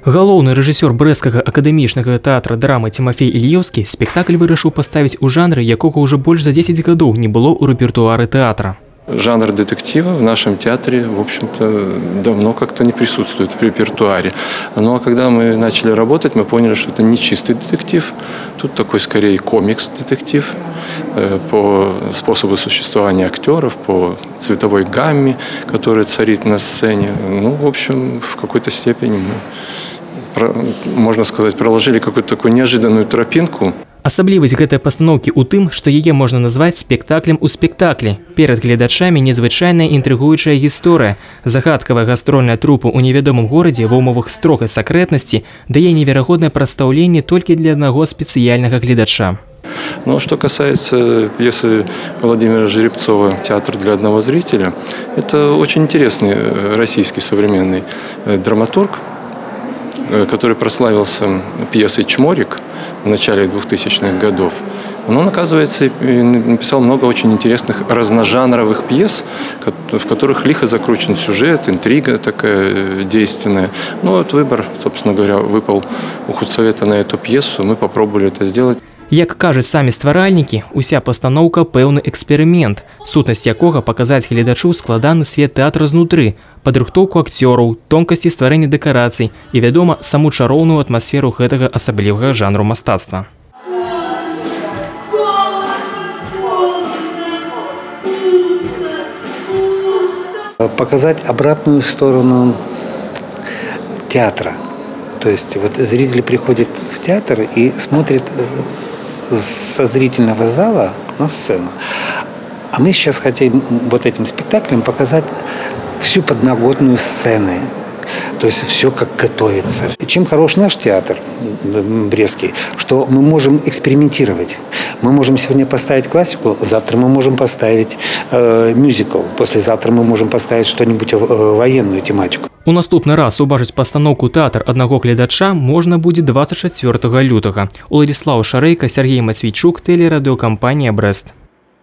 Галоўны рэжысёр брэсцкага акадэмічнага тэатра драмы Тимофей Ільёўскі спектакль вырашыў паставіць у жанры, якога ўжо больш за 10 гадоў не было ў рэпертуары тэатра. Жанр детектива в нашем театре, в общем-то, давно как-то не присутствует в репертуаре. Ну а когда мы начали работать, мы поняли, что это не чистый детектив. Тут такой скорее комикс-детектив по способу существования актеров, по цветовой гамме, которая царит на сцене. Ну, в общем, в какой-то степени мы, можно сказать, проложили какую-то такую неожиданную тропинку. Асаблівасць гэтай пастаноўкі ў тым, што яе можна назваць спектаклем у спектаклі. Перад гледачамі незвычайная інтрыгуючая гісторыя. Загадкавая гастрольная трупа ў невядомым горадзе ва ўмовах строгай сакрэтнасці дае неверагоднае прадстаўленне толькі для аднаго спецыяльнага гледача. Но что касается пьесы Владимира Жеребцова «Театр для одного зрителя», это очень интересный российский современный драматург, который прославился пьесой «Чморик» в начале 2000-х годов. Он, оказывается, написал много очень интересных разножанровых пьес, в которых лихо закручен сюжет, интрига такая действенная. Ну вот выбор, собственно говоря, выпал у худсовета на эту пьесу. Мы попробовали это сделать. Як кажуць самі стваральнікі, уся пастаноўка пэўны эксперымент, сутнасць якога паказаць гледачу складаны свет тэатра знутры, падрыхтоўку акцёраў, тонкасці стварэння дэкарацый і, вядома, саму чароўную атмасферу гэтага асаблівага жанру мастацтва. Показать обратную сторону театра. То есть вот зритель приходит в театр и смотрит со зрительного зала на сцену. А мы сейчас хотим вот этим спектаклем показать всю подноготную сцены. То есть все как готовится. И чем хорош наш театр брестский, что мы можем экспериментировать. Мы можем сегодня поставить классику, завтра мы можем поставить мюзикл, послезавтра мы можем поставить что-нибудь военную тематику. У наступны раз убачыць пастаноўку «Тэатр аднаго гледача» можна будзе 24 лютага. Уладзіслаў Шарэйка, Сергей Матвійчук, тэлерадыёкампанія «Брэст».